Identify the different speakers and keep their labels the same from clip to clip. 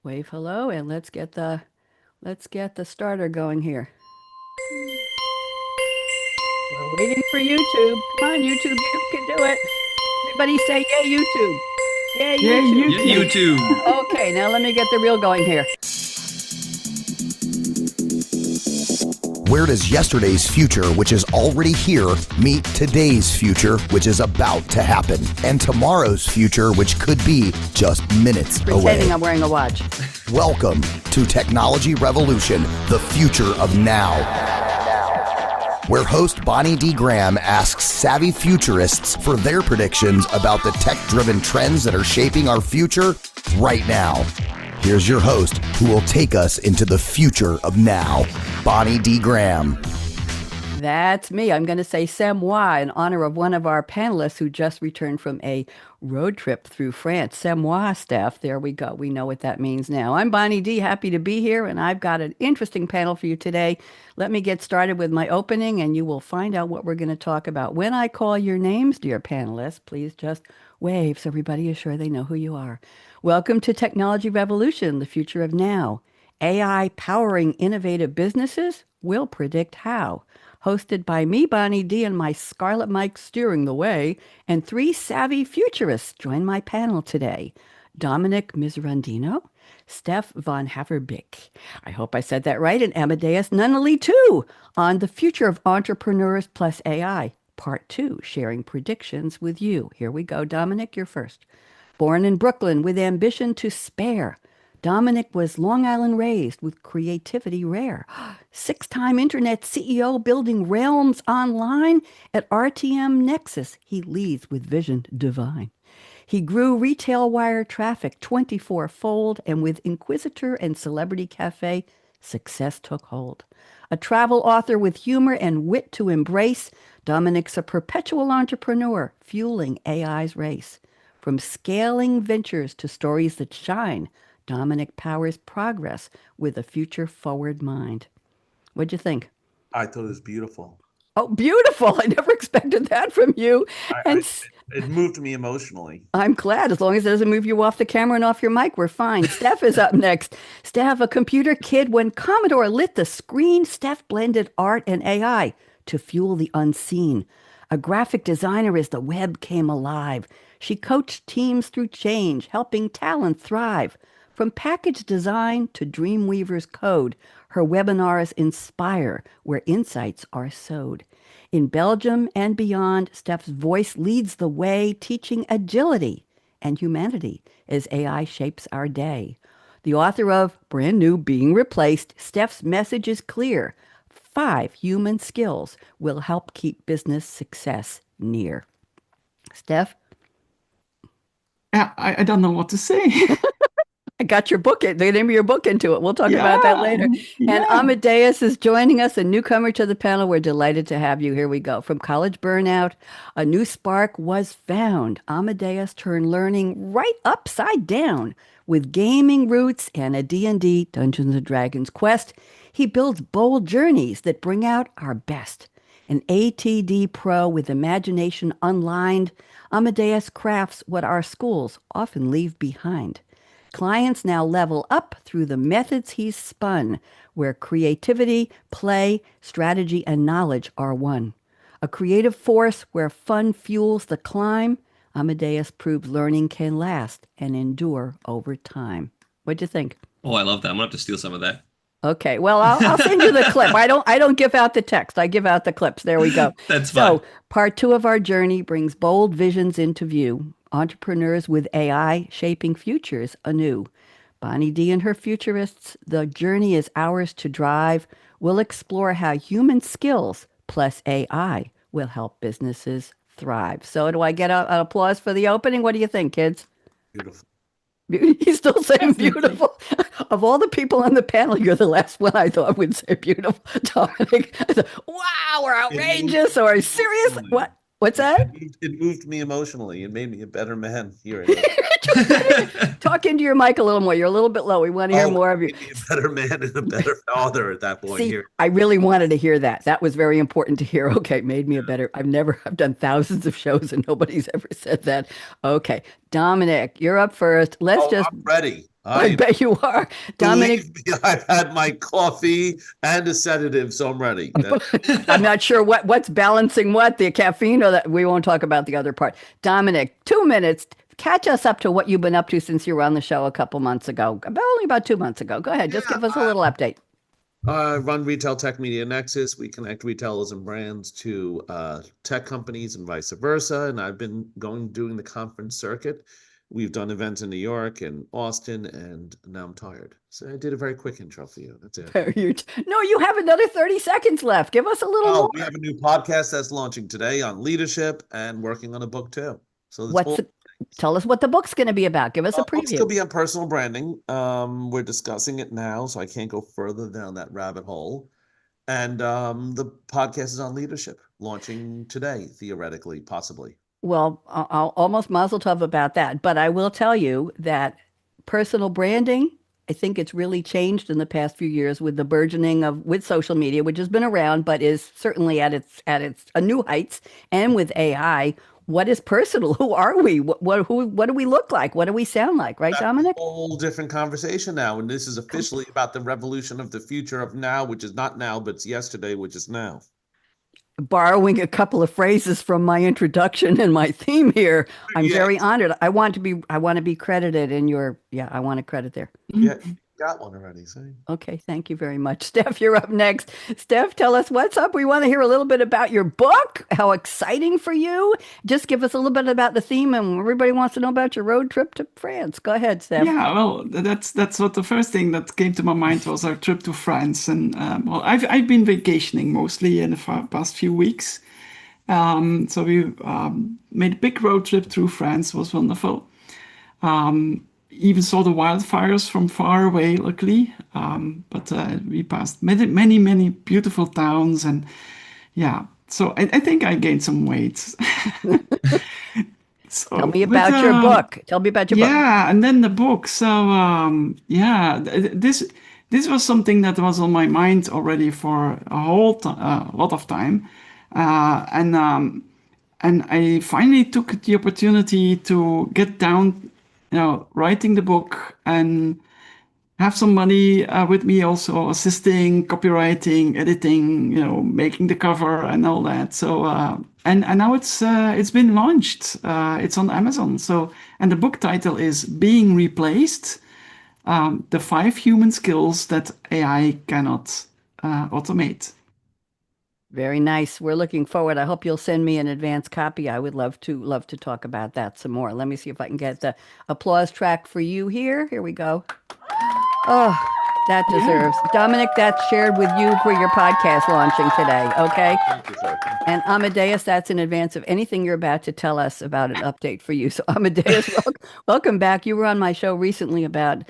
Speaker 1: Wave hello, and let's get the starter going here. We're waiting for YouTube. Come on, YouTube, you can do it. Everybody say yay, YouTube. Yay,
Speaker 2: Yay,
Speaker 1: YouTube.
Speaker 3: Yeah, YouTube.
Speaker 1: Okay, now let me get the reel going here.
Speaker 4: Where does yesterday's future, which is already here, meet today's future, which is about to happen, and tomorrow's future, which could be just minutes
Speaker 1: Pretending
Speaker 4: away?
Speaker 1: I'm wearing a watch.
Speaker 4: Welcome to Technology Revolution, the future of now, where host Bonnie D. Graham asks savvy futurists for their predictions about the tech-driven trends that are shaping our future right now. Here's your host, who will take us into the future of now, Bonnie D. Graham.
Speaker 1: That's me. I'm going to say c'est moi in honor of one of our panelists who just returned from a road trip through France. C'est moi, Steff. There we go. We know what that means now. I'm Bonnie D. Happy to be here, and I've got an interesting panel for you today. Let me get started with my opening, and you will find out what we're going to talk about. When I call your names, dear panelists, please just wave so everybody is sure they know who you are. Welcome to Technology Revolution, the future of now. AI powering innovative businesses will predict how. Hosted by me, Bonnie D, and my Scarlett Mic steering the way, and three savvy futurists join my panel today. Dominick Miserandino, Steff Vanhaverbeke, I hope I said that right, and Amadeus Nunaley too, on the future of entrepreneurs plus AI, part 2, sharing predictions with you. Here we go. Dominick, you're first. Born in Brooklyn with ambition to spare, Dominick was Long Island raised with creativity rare. Six-time internet CEO building realms online at RTM Nexus. He leads with vision divine. He grew retail wire traffic 24-fold, and with Inquisitr and Celebrity Cafe, success took hold. A travel author with humor and wit to embrace, Dominick's a perpetual entrepreneur, fueling AI's race. From scaling ventures to stories that shine, Dominick powers progress with a future-forward mind. What'd you think?
Speaker 2: I thought it was beautiful.
Speaker 1: Oh, beautiful. I never expected that from you.
Speaker 2: It moved me emotionally.
Speaker 1: I'm glad. As long as it doesn't move you off the camera and off your mic, we're fine. Steff is up next. Steff, a computer kid. When Commodore lit the screen, Steff blended art and AI to fuel the unseen. A graphic designer as the web came alive. She coached teams through change, helping talent thrive. From package design to Dreamweaver's code, her webinars inspire where insights are sowed. In Belgium and beyond, Steff's voice leads the way, teaching agility and humanity as AI shapes our day. The author of Brand New Being Replaced, Steff's message is clear. 5 human skills will help keep business success near. Steff?
Speaker 3: I don't know what to say.
Speaker 1: I got your book, the name of your book into it. We'll talk about that later.
Speaker 3: Yeah.
Speaker 1: And Amadeus is joining us, a newcomer to the panel. We're delighted to have you. Here we go. From college burnout, a new spark was found. Amadeus turned learning right upside down. With gaming roots and a D&D, Dungeons & Dragons quest, he builds bold journeys that bring out our best. An ATD pro with imagination unlined, Amadeus crafts what our schools often leave behind. Clients now level up through the methods he's spun, where creativity, play, strategy, and knowledge are one. A creative force where fun fuels the climb, Amadeus proves learning can last and endure over time. What'd you think?
Speaker 5: Oh, I love that. I'm gonna have to steal some of that.
Speaker 1: Okay, well, I'll send you the clip. I don't give out the text. I give out the clips. There we go.
Speaker 5: That's fine.
Speaker 1: So, part 2 of our journey brings bold visions into view. Entrepreneurs with AI shaping futures anew. Bonnie D and her futurists, the journey is ours to drive. We'll explore how human skills plus AI will help businesses thrive. So do I get an applause for the opening? What do you think, kids?
Speaker 2: Beautiful.
Speaker 1: He's still saying beautiful. Of all the people on the panel, you're the last one I thought would say beautiful. Dominick, I thought, wow, we're outrageous or serious. What? What's that?
Speaker 2: It moved me emotionally. It made me a better man hearing it.
Speaker 1: Talk into your mic a little more. You're a little bit low. We want to hear more of you.
Speaker 2: Made me a better man and a better father at that point.
Speaker 1: See,
Speaker 2: here.
Speaker 1: I really wanted to hear that. That was very important to hear. Okay, made me a better. I've done thousands of shows and nobody's ever said that. Okay, Dominick, you're up first.
Speaker 2: I'm ready.
Speaker 1: I bet you are. Dominic,
Speaker 2: Believe me, I've had my coffee and a sedative, so I'm ready.
Speaker 1: I'm not sure what's balancing what, the caffeine or that. We won't talk about the other part. Dominic, 2 minutes. Catch us up to what you've been up to since you were on the show a couple months ago. Only about 2 months ago. Go ahead. Just give us a little update.
Speaker 2: I run Retail Tech Media Nexus. We connect retailers and brands to tech companies and vice versa. And I've been doing the conference circuit. We've done events in New York and Austin, and now I'm tired. So I did a very quick intro for you. That's it.
Speaker 1: No, you have another 30 seconds left. Give us a little more.
Speaker 2: We have a new podcast that's launching today on leadership and working on a book too. So
Speaker 1: tell us what the book's going to be about. Give us a preview.
Speaker 2: It's going to be on personal branding. We're discussing it now, so I can't go further down that rabbit hole. And the podcast is on leadership, launching today, theoretically, possibly.
Speaker 1: Well, I'll almost mazel tov about that. But I will tell you that personal branding, I think it's really changed in the past few years with the burgeoning with social media, which has been around, but is certainly at its new heights, and with AI. What is personal? Who are we? What do we look like? What do we sound like? Right, Dominic?
Speaker 2: A whole different conversation now. And this is officially about the revolution of the future of now, which is not now, but it's yesterday, which is now.
Speaker 1: Borrowing a couple of phrases from my introduction and my theme here, I'm very honored. I want to be credited in your, I want a credit there.
Speaker 2: Yeah, you got one already. So.
Speaker 1: Okay, thank you very much. Steff, you're up next. Steff, tell us what's up. We want to hear a little bit about your book. How exciting for you. Just give us a little bit about the theme, and everybody wants to know about your road trip to France. Go ahead, Steff.
Speaker 3: Yeah, well, that's what the first thing that came to my mind was our trip to France. And well, I've been vacationing mostly in the past few weeks. So we made a big road trip through France. It was wonderful. Even saw the wildfires from far away, luckily. But we passed many beautiful towns, and so I think I gained some weight. So,
Speaker 1: Tell me about your book. Tell me about your book.
Speaker 3: Yeah, and then the book. So this was something that was on my mind already for a whole lot of time, and I finally took the opportunity to get down, writing the book and have some money with me also assisting, copywriting, editing, making the cover and all that. So and now it's been launched. It's on Amazon. So, and the book title is Being Replaced: The 5 Human Skills That AI Cannot Automate.
Speaker 1: Very nice. We're looking forward. I hope you'll send me an advance copy. I would love to talk about that some more. Let me see if I can get the applause track for you here. Here we go. Oh, that deserves. Dominic, that's shared with you for your podcast launching today. Okay.
Speaker 2: Thank you, sir.
Speaker 1: And Amadeus, that's in advance of anything you're about to tell us about an update for you. So Amadeus, welcome back. You were on my show recently about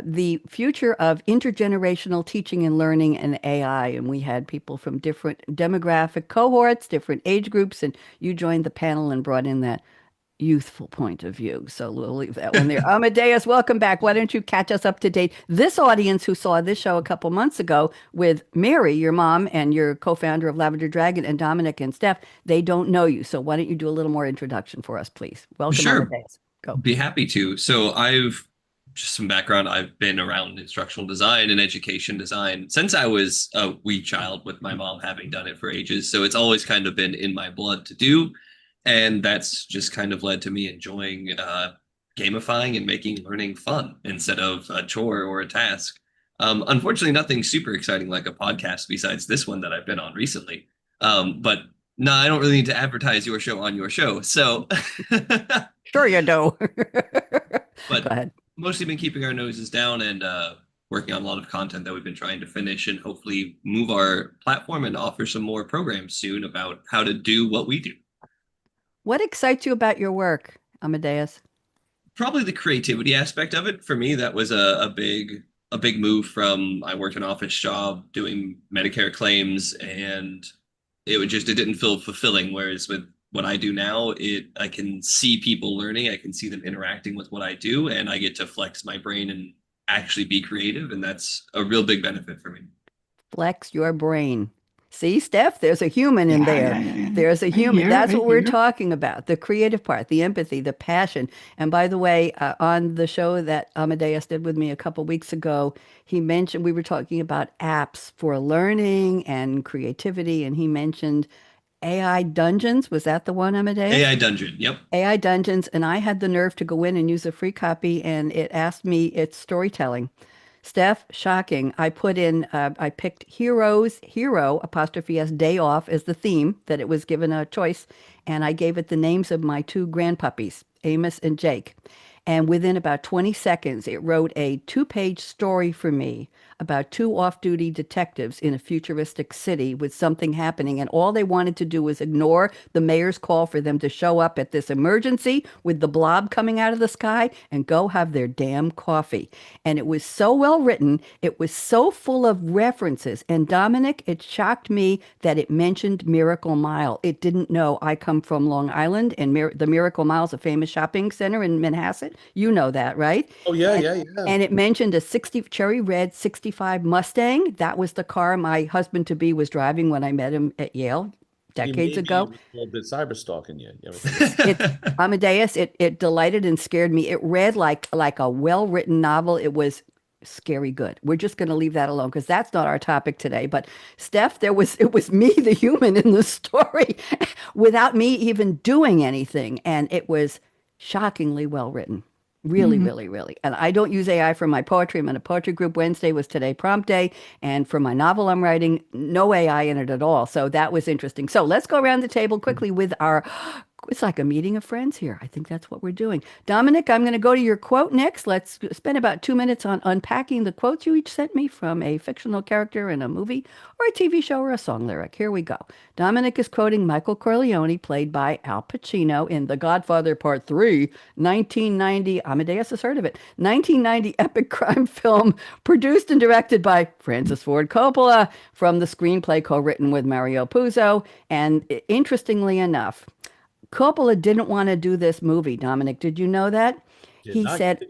Speaker 1: the future of intergenerational teaching and learning and AI. And we had people from different demographic cohorts, different age groups, and you joined the panel and brought in that youthful point of view. So we'll leave that one there. Amadeus, welcome back. Why don't you catch us up to date? This audience who saw this show a couple months ago with Mary, your mom, and your co-founder of Lavender Dragon, and Dominic and Steff, they don't know you. So why don't you do a little more introduction for us, please? Welcome,
Speaker 5: Sure.
Speaker 1: Amadeus. Go.
Speaker 5: Be happy to. So just some background. I've been around instructional design and education design since I was a wee child, with my mom having done it for ages. So it's always kind of been in my blood to do. And that's just kind of led to me enjoying gamifying and making learning fun instead of a chore or a task. Unfortunately, nothing super exciting like a podcast besides this one that I've been on recently. But no, I don't really need to advertise your show on your show. So
Speaker 1: Sure you do.
Speaker 5: But
Speaker 1: Go ahead.
Speaker 5: Mostly been keeping our noses down and working on a lot of content that we've been trying to finish, and hopefully move our platform and offer some more programs soon about how to do what we do.
Speaker 1: What excites you about your work, Amadeus?
Speaker 5: Probably the creativity aspect of it. For me, that was a big move from, I worked an office job doing Medicare claims, and it didn't feel fulfilling. Whereas with what I do now, I can see people learning, I can see them interacting with what I do, and I get to flex my brain and actually be creative. And that's a real big benefit for me.
Speaker 1: Flex your brain. See, Steph, there's a human in there. There's a human. That's what we're talking about. The creative part, the empathy, the passion. And by the way, on the show that Amadeus did with me a couple weeks ago, he mentioned we were talking about apps for learning and creativity, and he mentioned AI Dungeons. Was that the one, Amadeus?
Speaker 5: AI Dungeon. Yep.
Speaker 1: AI Dungeons. And I had the nerve to go in and use a free copy, and it asked me its storytelling. Steph, shocking. I picked hero apostrophe S day off as the theme that it was given a choice. And I gave it the names of my two grandpuppies, Amos and Jake. And within about 20 seconds, it wrote a 2-page story for me about two off-duty detectives in a futuristic city with something happening. And all they wanted to do was ignore the mayor's call for them to show up at this emergency with the blob coming out of the sky and go have their damn coffee. And it was so well written. It was so full of references. And Dominic, it shocked me that it mentioned Miracle Mile. It didn't know I come from Long Island, and the Miracle Mile is a famous shopping center in Manhasset. You know that, right?
Speaker 2: Oh, yeah,
Speaker 1: and, And it mentioned a cherry red 65 Mustang. That was the car my husband-to-be was driving when I met him at Yale decades ago.
Speaker 2: A little bit cyber stalking you.
Speaker 1: Amadeus, it delighted and scared me. It read like a well-written novel. It was scary good. We're just going to leave that alone because that's not our topic today. But Steph, it was me, the human, in the story without me even doing anything. And it was shockingly well written. Really, really, really. And I don't use AI for my poetry. I'm in a poetry group. Wednesday was today prompt day. And for my novel I'm writing, no AI in it at all. So that was interesting. So let's go around the table quickly with it's like a meeting of friends here. I think that's what we're doing. Dominic, I'm going to go to your quote next. Let's spend about 2 minutes on unpacking the quotes you each sent me from a fictional character in a movie or a TV show or a song lyric. Here we go. Dominic is quoting Michael Corleone, played by Al Pacino in The Godfather Part 3, 1990. Amadeus has heard of it. 1990 epic crime film produced and directed by Francis Ford Coppola, from the screenplay co-written with Mario Puzo. And interestingly enough, Coppola didn't want to do this movie, Dominic. Did you know that? He said,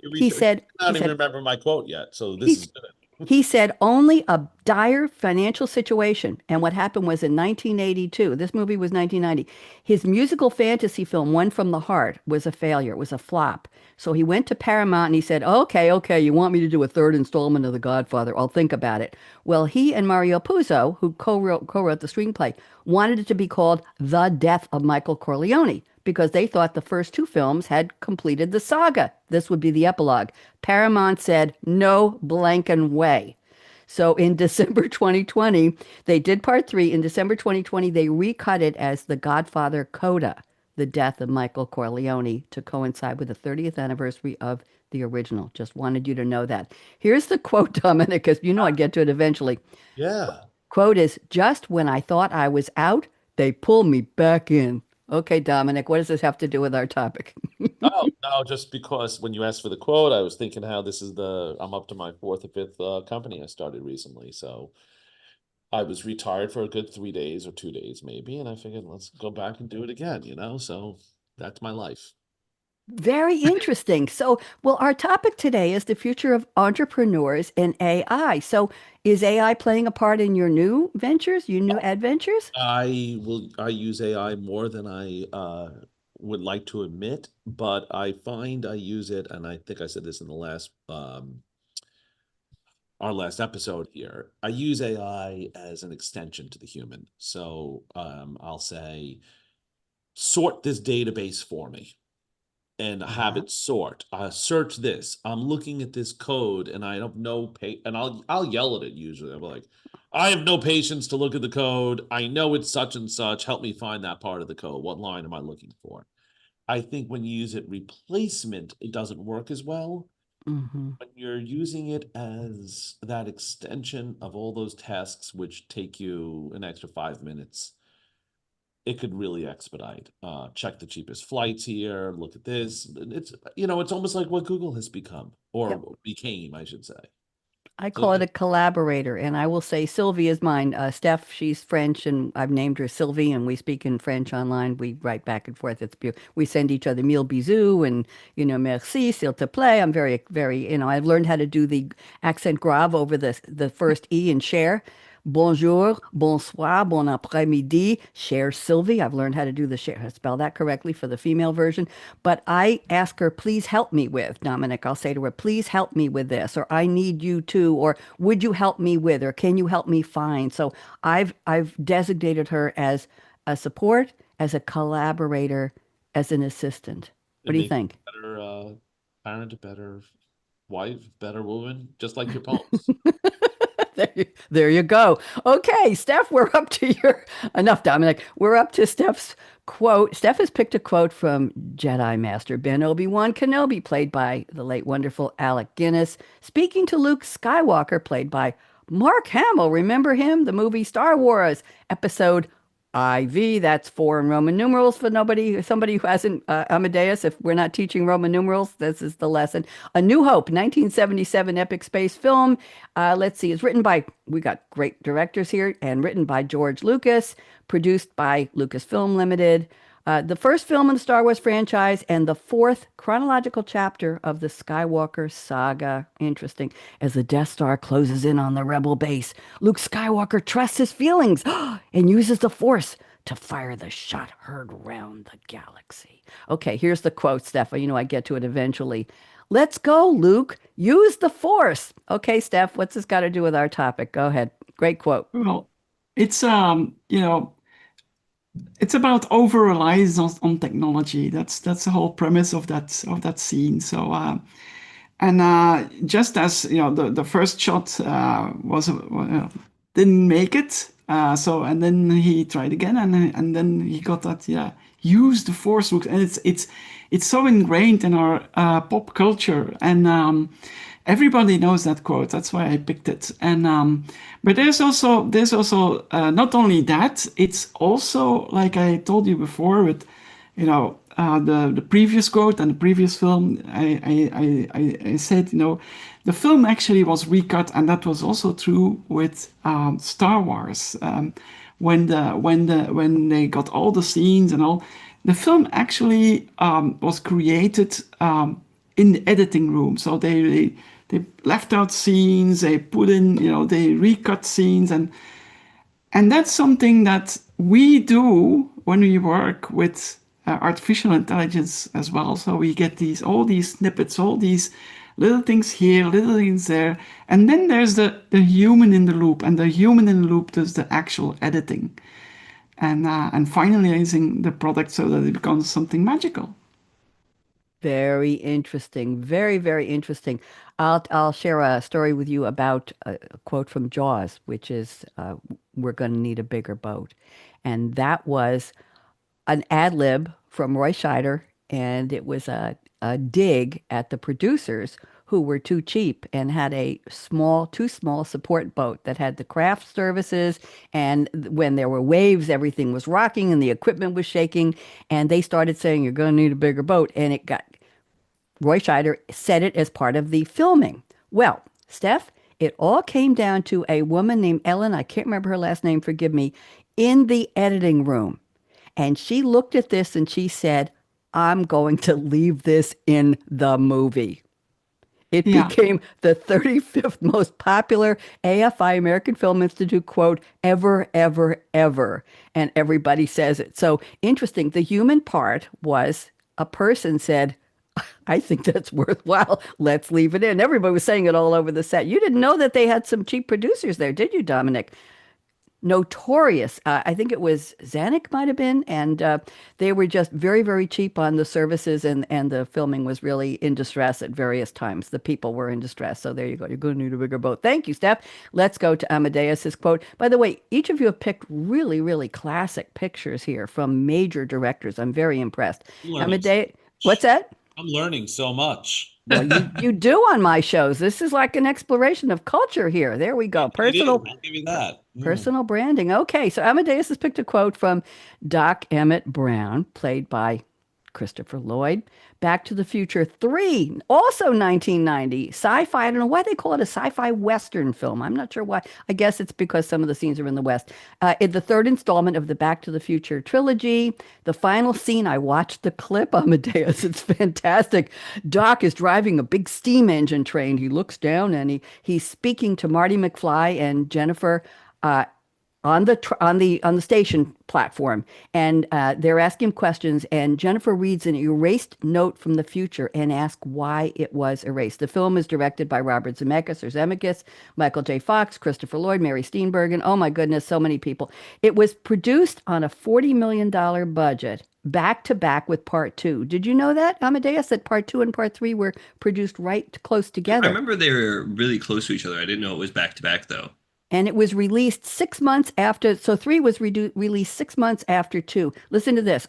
Speaker 2: I don't even remember my quote yet. So this is good.
Speaker 1: He said only a dire financial situation. And what happened was in 1982, this movie was 1990, his musical fantasy film, One from the Heart, was a failure. It was a flop. So he went to Paramount and he said, okay, you want me to do a third installment of The Godfather? I'll think about it. Well, he and Mario Puzo, who co-wrote the screenplay, wanted it to be called The Death of Michael Corleone, because they thought the first two films had completed the saga. This would be the epilogue. Paramount said, no blanking way. So in December 2020, they did part 3. In December 2020, they recut it as The Godfather Coda, The Death of Michael Corleone, to coincide with the 30th anniversary of the original. Just wanted you to know that. Here's the quote, Dominic, because you know I'd get to it eventually.
Speaker 2: Yeah.
Speaker 1: Quote is, just when I thought I was out, they pull me back in. Okay, Dominic, what does this have to do with our topic?
Speaker 2: Oh, no, just because when you asked for the quote, I was thinking how I'm up to my 4th or 5th company I started recently. So I was retired for a good 3 days or 2 days maybe. And I figured, let's go back and do it again, So that's my life.
Speaker 1: Very interesting. So, well, our topic today is the future of entrepreneurs and AI. So is AI playing a part in your new ventures, your new adventures?
Speaker 2: I use AI more than I would like to admit, but I find I use it, and I think I said this in the last our last episode here. I use AI as an extension to the human. So I'll say, sort this database for me and have it sort. Search this. I'm looking at this code and I don't know, and I'll yell at it usually. I'm like, I have no patience to look at the code. I know it's such and such. Help me find that part of the code. What line am I looking for? I think when you use it replacement, it doesn't work as well. When you're using it as that extension of all those tasks, which take you an extra 5 minutes, it could really expedite. Check the cheapest flights here. Look at this. It's almost like what Google has become, or became, I should say.
Speaker 1: I call it a collaborator, and I will say Sylvie is mine. Steph, she's French, and I've named her Sylvie, and we speak in French online. We write back and forth. It's beautiful. We send each other mille bisous and, merci, s'il te plaît. I'm very, very, I've learned how to do the accent grave over the first E in share. Bonjour, bonsoir, bon après-midi, cher Sylvie. I've learned how to do the share, spell that correctly for the female version. But I ask her, please help me with, Dominic. I'll say to her, please help me with this, or I need you to, or would you help me with, or can you help me find? So I've designated her as a support, as a collaborator, as an assistant. What do you think?
Speaker 2: Better parent, a better wife, better woman, just like your poems.
Speaker 1: There you go. Okay, Steff, we're up to your enough, Dominic. We're up to Steff's quote. Steff has picked a quote from Jedi Master Ben Obi-Wan Kenobi, played by the late wonderful Alec Guinness, speaking to Luke Skywalker, played by Mark Hamill. Remember him? The movie Star Wars, episode IV. That's 4 in Roman numerals for somebody who hasn't Amadeus. If we're not teaching Roman numerals, this is the lesson. A New Hope, 1977 epic space film. Let's see, it's written by, we got great directors here, and written by George Lucas, produced by Lucasfilm Limited. The first film in the Star Wars franchise and the 4th chronological chapter of the Skywalker saga. Interesting. As the Death Star closes in on the Rebel base, Luke Skywalker trusts his feelings and uses the Force to fire the shot heard round the galaxy. Okay, here's the quote, Steff. You know I get to it eventually. Let's go, Luke. Use the Force. Okay, Steff, what's this got to do with our topic? Go ahead. Great quote.
Speaker 3: Well, it's it's about over reliance on technology. That's the whole premise of that scene. So just as the first shot was didn't make it. And then he tried again, and then he got that use the Force look, and it's so ingrained in our pop culture, and everybody knows that quote. That's why I picked it. And but there's also not only that, it's also, like I told you before, with the previous quote and the previous film. I said the film actually was recut, and that was also true with Star Wars. When they got all the scenes and all, the film actually was created in the editing room. So they left out scenes, they put in, they recut scenes, and that's something that we do when we work with artificial intelligence as well. So we get all these snippets, all these little things here, little things there, and then there's the human in the loop, and the human in the loop does the actual editing and finalizing the product so that it becomes something magical.
Speaker 1: Very interesting. Very, very interesting. I'll share a story with you about a quote from Jaws, which is, we're going to need a bigger boat. And that was an ad lib from Roy Scheider, and it was a dig at the producers who were too cheap and had too small support boat that had the craft services. And when there were waves, everything was rocking and the equipment was shaking. And they started saying, you're going to need a bigger boat. And Roy Scheider said it as part of the filming. Well, Steff, it all came down to a woman named Ellen, I can't remember her last name, forgive me, in the editing room. And she looked at this and she said, I'm going to leave this in the movie. It became the 35th most popular AFI, American Film Institute quote, ever, ever, ever. And everybody says it. So interesting. The human part was a person said, I think that's worthwhile. Let's leave it in. Everybody was saying it all over the set. You didn't know that they had some cheap producers there, did you, Dominic? Notorious. I think it was Zanuck might have been, and they were just very, very cheap on the services, and the filming was really in distress at various times. The people were in distress. So there you go. You're going to need a bigger boat. Thank you, Steff. Let's go to Amadeus's quote. By the way, each of you have picked really, really classic pictures here from major directors. I'm very impressed. Amadeus, what's that?
Speaker 2: I'm learning so much.
Speaker 1: Well, you do on my shows. This is like an exploration of culture here. There we go.
Speaker 2: I'll give you that.
Speaker 1: Personal branding. Okay, so Amadeus has picked a quote from Doc Emmett Brown, played by Christopher Lloyd. Back to the Future 3, also 1990, sci-fi. I don't know why they call it a sci-fi Western film. I'm not sure why. I guess it's because some of the scenes are in the West. In the 3rd installment of the Back to the Future trilogy, the final scene, I watched the clip, Amadeus. It's fantastic. Doc is driving a big steam engine train. He looks down and he's speaking to Marty McFly and Jennifer uh, on the station platform, and they're asking questions. And Jennifer reads an erased note from the future and asks why it was erased. The film is directed by Robert Zemeckis, Michael J. Fox, Christopher Lloyd, Mary Steenburgen. Oh my goodness, so many people. It was produced on a $40 million budget, back to back with part two. Did you know that, Amadeus, that part two and part three were produced right close
Speaker 5: I
Speaker 1: together?
Speaker 5: remember they were really close to each other. I didn't know it was back to back though.
Speaker 1: And it was released 6 months after. So three was released 6 months after two. Listen to this.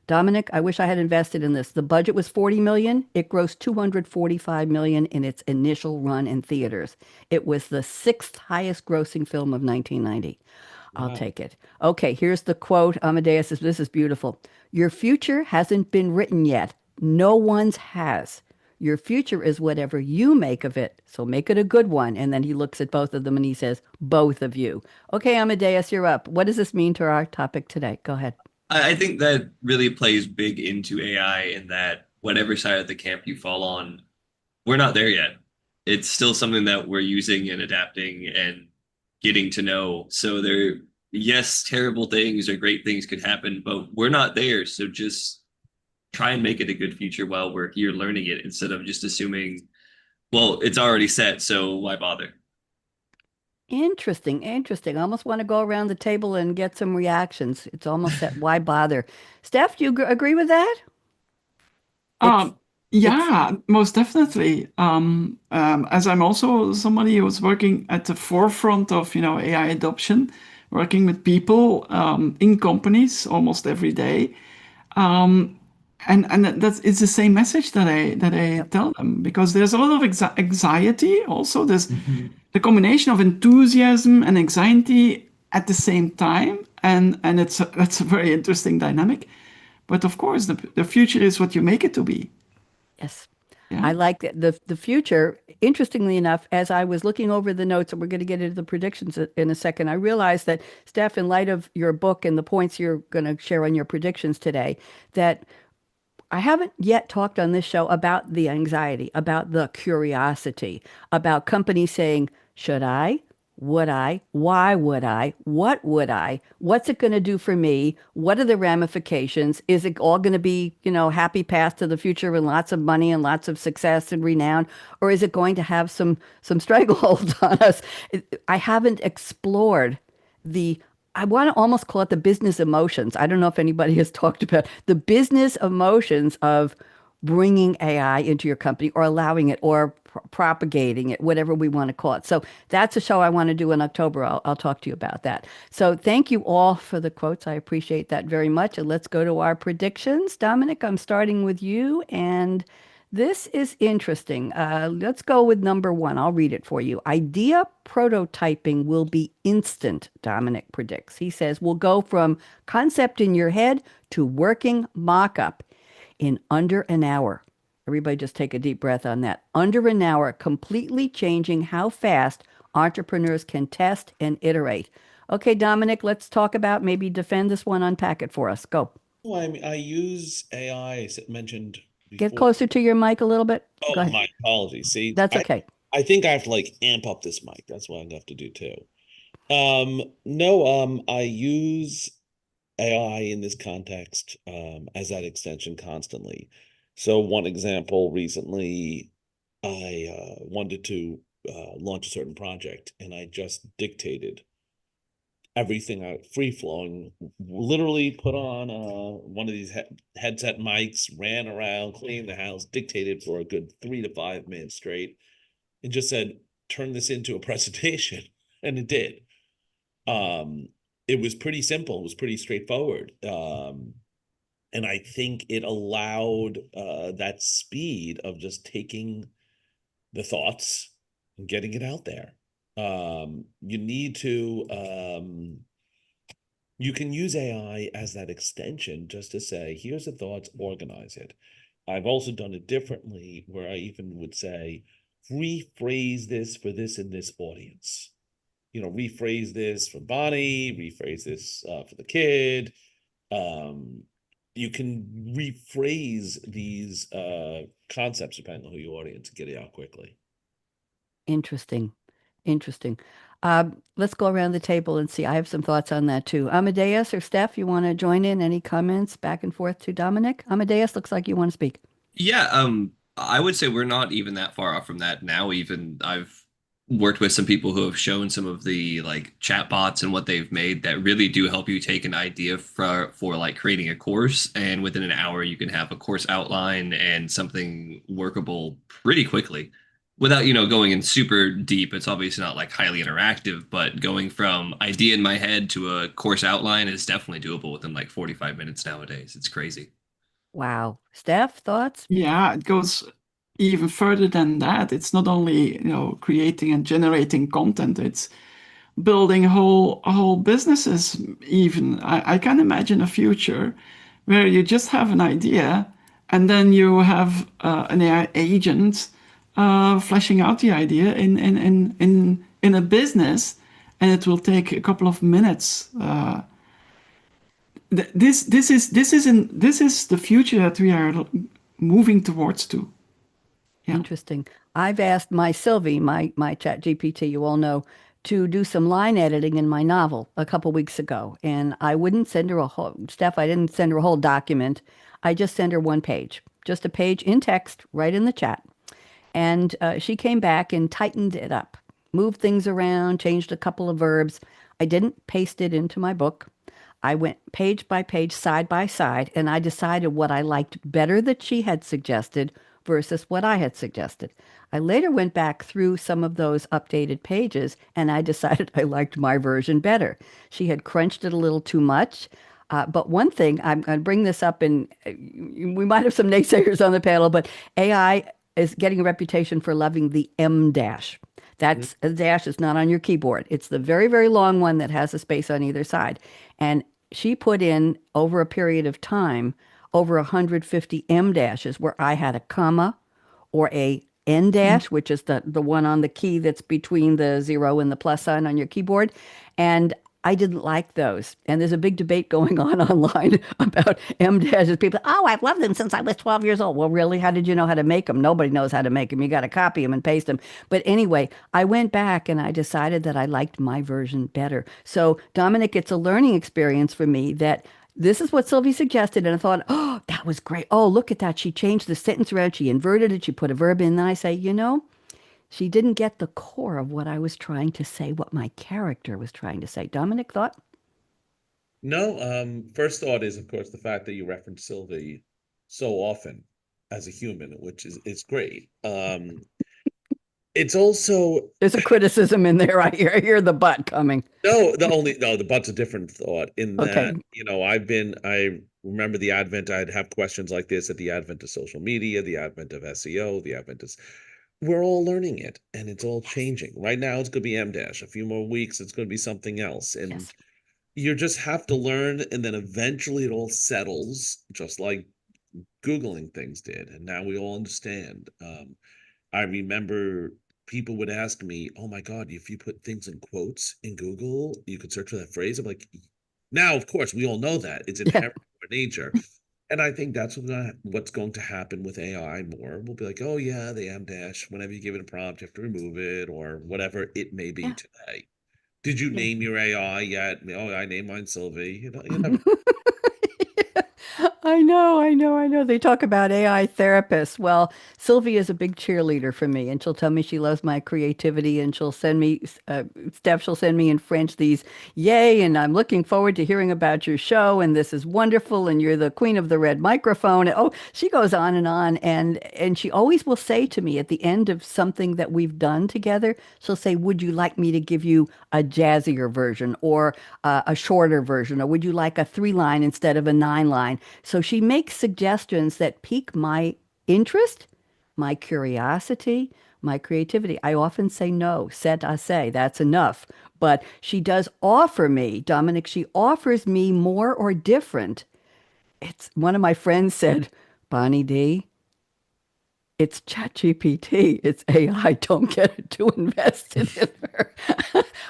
Speaker 1: Dominic, I wish I had invested in this. The budget was 40 million. It grossed 245 million in its initial run in theaters. It was the sixth highest grossing film of 1990. I'll
Speaker 2: Wow.
Speaker 1: take it. Okay, here's the quote. Amadeus, this is beautiful. Your future hasn't been written yet. No one's has. Your future is whatever you make of it. So make it a good one. And then he looks at both of them and he says, both of you. Okay, Amadeus, you're up. What does this mean to our topic today? Go ahead.
Speaker 5: I think that really plays big into AI in that whatever side of the camp you fall on, we're not there yet. It's still something that we're using and adapting and getting to know. So there, yes, terrible things or great things could happen, but we're not there. So just try and make it a good future while we're here learning it instead of just assuming, well, it's already set, so why bother?
Speaker 1: Interesting, interesting. I almost want to go around the table and get some reactions. It's almost that why bother? Steph, do you agree with that? It's
Speaker 3: Um,
Speaker 1: it's
Speaker 3: yeah, most definitely. As I'm also somebody who's working at the forefront of, AI adoption, working with people in companies almost every day. Um, and that's it's the same message that I
Speaker 1: yep.
Speaker 3: tell them because there's a lot of anxiety. Also, there's
Speaker 5: Mhm.
Speaker 3: the combination of enthusiasm and anxiety at the same time, and that's a very interesting dynamic. But of course, the future is what you make it to be.
Speaker 1: Yes.
Speaker 3: Yeah.
Speaker 1: I like the future. Interestingly enough, as I was looking over the notes, and we're going to get into the predictions in a second, I realized that, Steph, in light of your book and the points you're going to share on your predictions today, that I haven't yet talked on this show about the anxiety, about the curiosity, about companies saying, should I? Would I? Why would I? What would I? What's it going to do for me? What are the ramifications? Is it all going to be, happy path to the future and lots of money and lots of success and renown? Or is it going to have some stranglehold on us? I haven't explored the I want to almost call it the business emotions. I don't know if anybody has talked about the business emotions of bringing AI into your company or allowing it or propagating it, whatever we want to call it. So that's a show I want to do in October. I'll talk to you about that. So thank you all for the quotes. I appreciate that very much. And let's go to our predictions. Dominic, I'm starting with you. And this is interesting. Let's go with number one. I'll read it for you. Idea prototyping will be instant, Dominic predicts. He says we'll go from concept in your head to working mock-up in under an hour. Everybody just take a deep breath on that. Under an hour, completely changing how fast entrepreneurs can test and iterate. Okay, Dominic, let's talk about maybe defend this one, unpack it for us. Go.
Speaker 2: Well, I mean, I use AI, as mentioned
Speaker 1: Get
Speaker 2: before.
Speaker 1: closer to your mic a little bit. Go
Speaker 2: Oh,
Speaker 1: ahead.
Speaker 2: my apologies. See,
Speaker 1: That's
Speaker 2: I
Speaker 1: okay.
Speaker 2: I think I have to like amp up this mic. That's what I'm gonna have to do too. No, I use AI in this context as that extension constantly. So one example recently, I wanted to launch a certain project, and I just dictated everything out free flowing, literally put on one of these headset mics, ran around, cleaned the house, dictated for a good 3 to 5 minutes straight, and just said, turn this into a presentation. And it did. Um, it was pretty simple, it was pretty straightforward. And I think it allowed that speed of just taking the thoughts and getting it out there. You need to you can use AI as that extension just to say, here's the thoughts, organize it. I've also done it differently where I even would say, rephrase this for this and this audience. Rephrase this for Bonnie, rephrase this for the kid. You can rephrase these concepts depending on who your audience and get it out quickly.
Speaker 1: Interesting. Interesting. Let's go around the table and see. I have some thoughts on that too. Amadeus or Steff, you want to join in? Any comments back and forth to Dominic? Amadeus, looks like you want to speak.
Speaker 5: Yeah, I would say we're not even that far off from that now. Even I've worked with some people who have shown some of the like chatbots and what they've made that really do help you take an idea for like creating a course, and within an hour you can have a course outline and something workable pretty quickly. Without, going in super deep, it's obviously not like highly interactive, but going from idea in my head to a course outline is definitely doable within like 45 minutes nowadays. It's crazy.
Speaker 1: Wow. Steff, thoughts?
Speaker 3: Yeah, it goes even further than that. It's not only, creating and generating content, it's building whole businesses even. I can imagine a future where you just have an idea and then you have an AI agent fleshing out the idea in a business, and it will take a couple of minutes. This is the future that we are moving towards to. Yeah.
Speaker 1: Interesting. I've asked my Sylvie, my chat GPT, you all know, to do some line editing in my novel a couple weeks ago. And I wouldn't send her a whole, Steph, I didn't send her a whole document. I just sent her one page, just a page in text right in the chat. And she came back and tightened it up, moved things around, changed a couple of verbs. I didn't paste it into my book. I went page by page, side by side, and I decided what I liked better that she had suggested versus what I had suggested. I later went back through some of those updated pages and I decided I liked my version better. She had crunched it a little too much. But one thing, I'm going to bring this up, and we might have some naysayers on the panel, but AI is getting a reputation for loving the M dash. That's a dash is not on your keyboard. It's the very, very long one that has a space on either side. And she put in over a period of time over 150 M dashes where I had a comma or a N dash, which is the one on the key that's between the 0 and the plus sign on your keyboard. And I didn't like those. And there's a big debate going on online about M dashes. People, oh, I've loved them since I was 12 years old. Well, really? How did you know how to make them? Nobody knows how to make them. You got to copy them and paste them. But anyway, I went back and I decided that I liked my version better. So, Dominic, it's a learning experience for me that this is what Sylvie suggested. And I thought, oh, that was great. Oh, look at that. She changed the sentence around. She inverted it. She put a verb in. And then I say, she didn't get the core of what I was trying to say, what my character was trying to say. Dominic, thought?
Speaker 2: No, first thought is, of course, the fact that you reference Sylvie so often as a human, which is great. It's also
Speaker 1: there's a criticism in there. I hear the but coming.
Speaker 2: The but's a different thought in that,
Speaker 1: Okay.
Speaker 2: I remember the advent, I'd have questions like this at the advent of social media, the advent of SEO, the advent of we're all learning it and it's all changing. Right now it's going to be M dash. A few more weeks, it's going to be something else. And
Speaker 1: Yes.
Speaker 2: you just have to learn, and then eventually it all settles, just like Googling things did. And now we all understand. I remember people would ask me, oh my God, if you put things in quotes in Google, you could search for that phrase. I'm like, now, of course, we all know that. It's
Speaker 1: Yeah.
Speaker 2: inherent in our nature. And I think that's what's going to happen with AI more. We'll be like, oh yeah, the M dash. Whenever you give it a prompt, you have to remove it or whatever it may be
Speaker 1: Yeah.
Speaker 2: today. Did you
Speaker 1: Yeah.
Speaker 2: name your AI yet? Oh, I named mine Sylvie. You never.
Speaker 1: I know. They talk about AI therapists. Well, Sylvie is a big cheerleader for me, and she'll tell me she loves my creativity, and she'll send me, Steph, she'll send me in French these, yay, and I'm looking forward to hearing about your show, and this is wonderful, and you're the queen of the red microphone. And, oh, she goes on, and she always will say to me at the end of something that we've done together, she'll say, would you like me to give you a jazzier version or a shorter version, or would you like a 3-line instead of a 9-line? So she makes suggestions that pique my interest, my curiosity, my creativity. I often say no, c'est assez, that's enough. But she does offer me, Dominic, she offers me more or different. It's one of my friends said, Bonnie D, it's ChatGPT, it's AI. Don't get too invested in her.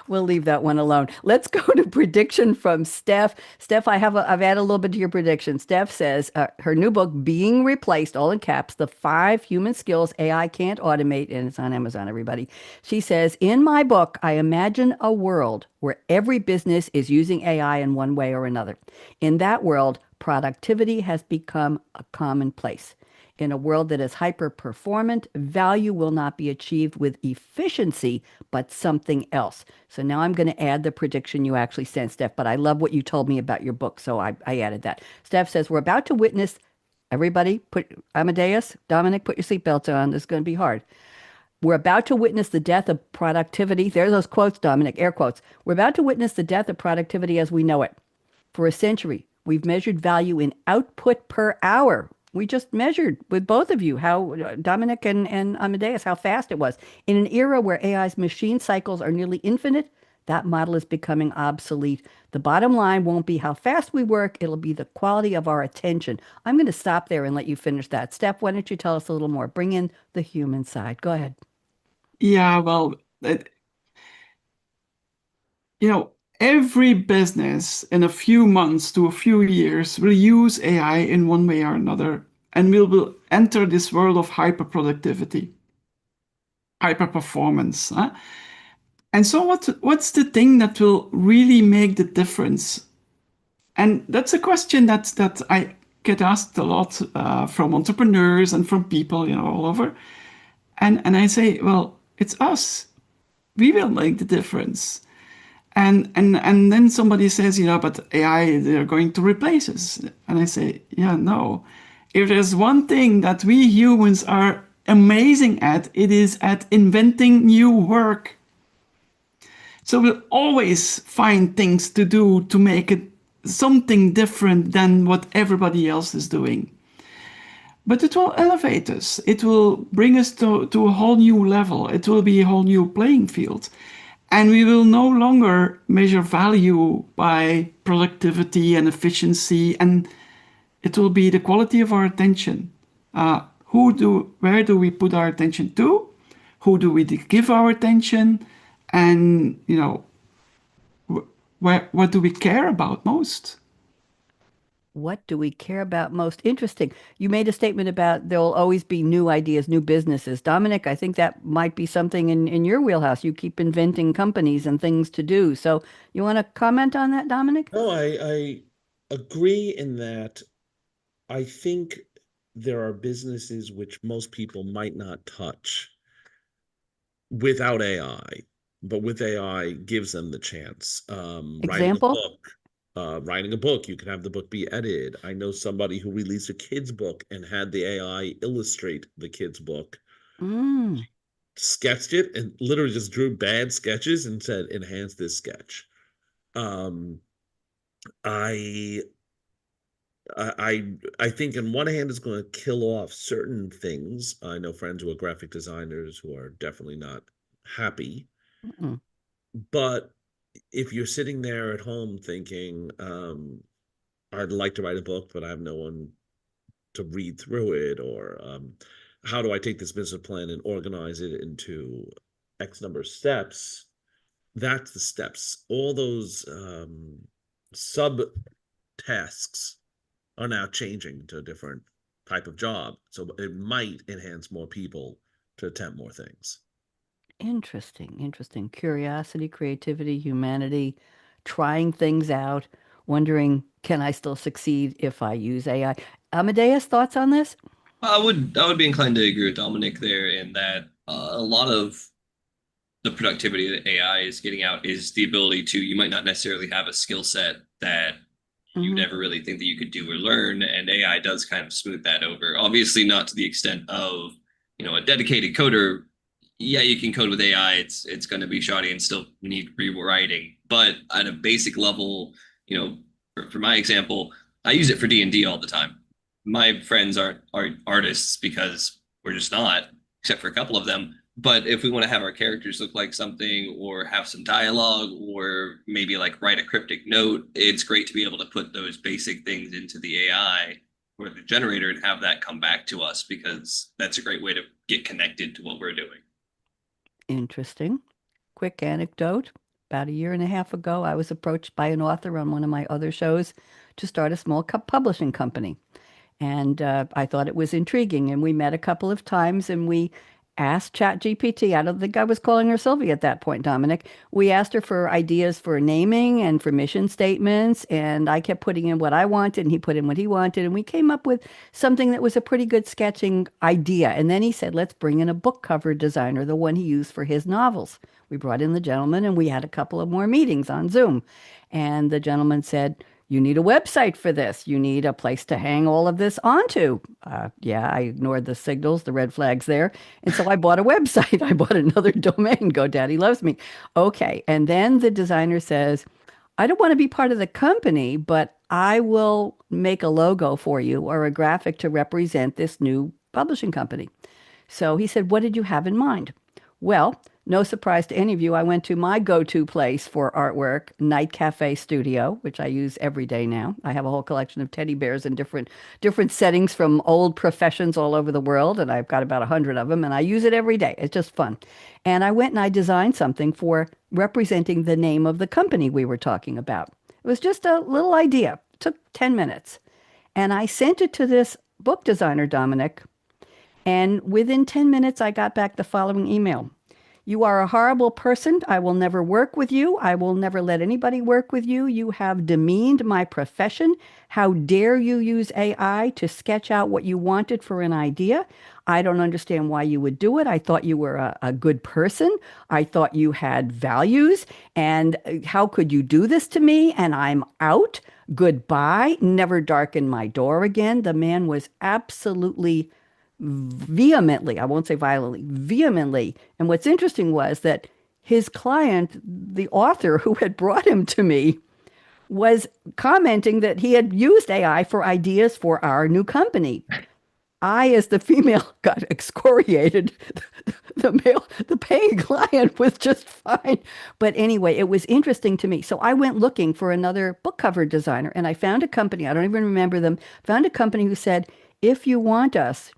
Speaker 1: We'll leave that one alone. Let's go to prediction from Steff. Steff, I've added a little bit to your prediction. Steff says her new book, Being Replaced, all in caps, the 5 human skills AI can't automate, and it's on Amazon, everybody. She says, in my book, I imagine a world where every business is using AI in one way or another. In that world, productivity has become a commonplace. In a world that is hyper performant, value will not be achieved with efficiency, but something else. So now I'm going to add the prediction you actually sent, Steff, but I love what you told me about your book, so I added that. Steff says, we're about to witness, everybody, put Amadeus, Dominic, put your seatbelts on. This is going to be hard. We're about to witness the death of productivity. There's those quotes, Dominic, air quotes. We're about to witness the death of productivity as we know it. For a century, we've measured value in output per hour. We just measured with both of you how Dominic and Amadeus, how fast it was. In an era where AI's machine cycles are nearly infinite, that model is becoming obsolete. The bottom line won't be how fast we work, it'll be the quality of our attention. I'm going to stop there and let you finish that. Steff, why don't you tell us a little more? Bring in the human side. Go ahead.
Speaker 3: Yeah, well, every business in a few months to a few years will use AI in one way or another, and will enter this world of hyper productivity, hyper performance. And so what's the thing that will really make the difference? And that's a question that I get asked a lot from entrepreneurs and from people, all over. And I say, well, it's us. We will make the difference. And then somebody says, but AI, they're going to replace us. And I say, yeah, no. If there's one thing that we humans are amazing at, it is at inventing new work. So we'll always find things to do to make it something different than what everybody else is doing. But it will elevate us. It will bring us to a whole new level. It will be a whole new playing field. And we will no longer measure value by productivity and efficiency, and it will be the quality of our attention. Where do we put our attention to? Who do we give our attention? And, what do we care about most?
Speaker 1: What do we care about most? Interesting. You made a statement about there will always be new ideas, new businesses. Dominic, I think that might be something in your wheelhouse. You keep inventing companies and things to do. So you want to comment on that, Dominic?
Speaker 2: No, I agree in that I think there are businesses which most people might not touch without AI, but with AI gives them the chance.
Speaker 1: Example?
Speaker 2: Writing a book, you can have the book be edited. I know somebody who released a kid's book and had the AI illustrate the kid's book. Sketched it and literally just drew bad sketches and said, enhance this sketch. I think on one hand it's going to kill off certain things. I know friends who are graphic designers who are definitely not happy. But if you're sitting there at home thinking, I'd like to write a book, but I have no one to read through it, or how do I take this business plan and organize it into X number of steps? That's the steps. All those sub tasks are now changing to a different type of job. So it might enhance more people to attempt more things.
Speaker 1: Interesting. Curiosity, creativity, humanity, trying things out, wondering, can I still succeed if I use AI? Amadeus, thoughts on this?
Speaker 5: I would be inclined to agree with Dominic there in that a lot of the productivity that AI is getting out is the ability to, you might not necessarily have a skill set that you never really think that you could do or learn, and AI does kind of smooth that over. Obviously not to the extent of, a dedicated coder. Yeah, you can code with AI. It's going to be shoddy and still need rewriting. But at a basic level, for my example, I use it for D&D all the time. My friends aren't artists because we're just not, except for a couple of them. But if we want to have our characters look like something, or have some dialogue, or maybe like write a cryptic note, it's great to be able to put those basic things into the AI or the generator and have that come back to us, because that's a great way to get connected to what we're doing.
Speaker 1: Interesting. Quick anecdote. about a year and a half ago, I was approached by an author on one of my other shows to start a small publishing company. And I thought it was intriguing. And we met a couple of times and we asked ChatGPT. I don't think I was calling her Sylvie at that point, Dominic. We asked her for ideas for naming and for mission statements. And I kept putting in what I wanted and he put in what he wanted. And we came up with something that was a pretty good sketching idea. And then he said, let's bring in a book cover designer, the one he used for his novels. We brought in the gentleman and we had a couple of more meetings on Zoom. And the gentleman said, you need a website for this. You need a place to hang all of this onto. Yeah, I ignored the signals, the red flags there. And so I bought a website. I bought another domain, GoDaddy Loves Me. Okay. And then the designer says, I don't want to be part of the company, but I will make a logo for you or a graphic to represent this new publishing company. So he said, what did you have in mind? Well, no surprise to any of you, I went to my go-to place for artwork, Night Cafe Studio, which I use every day now. I have a whole collection of teddy bears in different settings from old professions all over the world, and I've got about 100 of them, and I use it every day. It's just fun. And I went and I designed something for representing the name of the company we were talking about. It was just a little idea. It took 10 minutes. And I sent it to this book designer, Dominic, and within 10 minutes, I got back the following email. You are a horrible person. I will never work with you. I will never let anybody work with you. You have demeaned my profession. How dare you use AI to sketch out what you wanted for an idea? I don't understand why you would do it. I thought you were a good person. I thought you had values. And how could you do this to me? And I'm out. Goodbye. Never darken my door again. The man was absolutely vehemently, I won't say violently, vehemently. And what's interesting was that his client, the author who had brought him to me, was commenting that he had used AI for ideas for our new company. I, as the female, got excoriated. The paying client was just fine. But anyway, it was interesting to me. So I went looking for another book cover designer, and I found a company, I don't even remember them, found a company who said, if you want us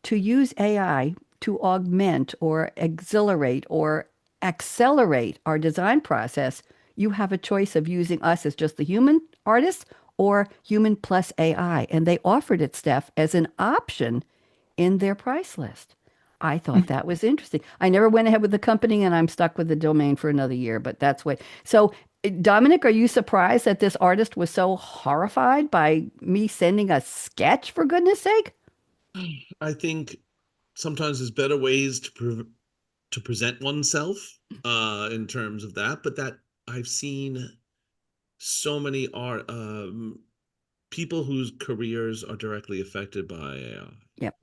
Speaker 1: to use AI to augment or exhilarate or accelerate our design process, you have a choice of using us as just the human artist or human plus AI. And they offered it, Steff, as an option in their price list. I thought that was interesting. I never went ahead with the company and I'm stuck with the domain for another year, but that's what. So, Dominic, are you surprised that this artist was so horrified by me sending a sketch, for goodness sake?
Speaker 2: I think sometimes there's better ways to present oneself in terms of that, but that I've seen so many art people whose careers are directly affected by
Speaker 1: Yep.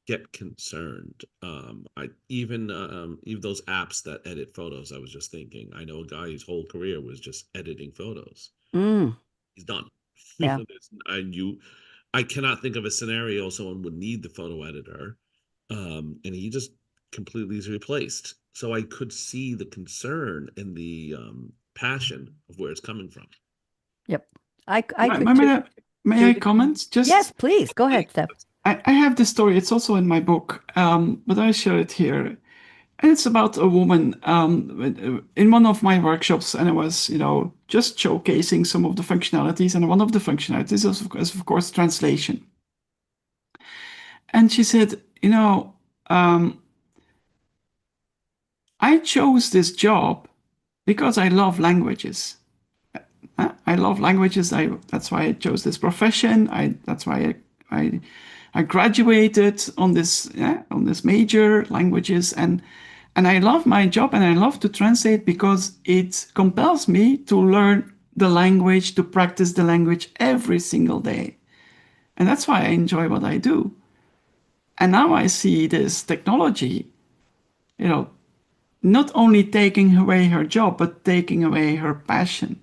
Speaker 2: get concerned. I even those apps that edit photos, I was just thinking, I know a guy whose whole career was just editing photos. He's done.
Speaker 1: Yeah.
Speaker 2: I cannot think of a scenario someone would need the photo editor, and he just completely is replaced. So I could see the concern and the passion of where it's coming from.
Speaker 1: Yep. I could too.
Speaker 3: May I comment? Just
Speaker 1: Yes, please. Go ahead, Steff.
Speaker 3: I have the story. It's also in my book, but I share it here. And it's about a woman in one of my workshops, and I was, just showcasing some of the functionalities. And one of the functionalities is of course, translation. And she said, I chose this job because I love languages. I love languages. That's why I chose this profession. That's why I graduated on this major, languages, and I love my job and I love to translate because it compels me to learn the language, to practice the language every single day. And that's why I enjoy what I do. And now I see this technology, not only taking away her job, but taking away her passion.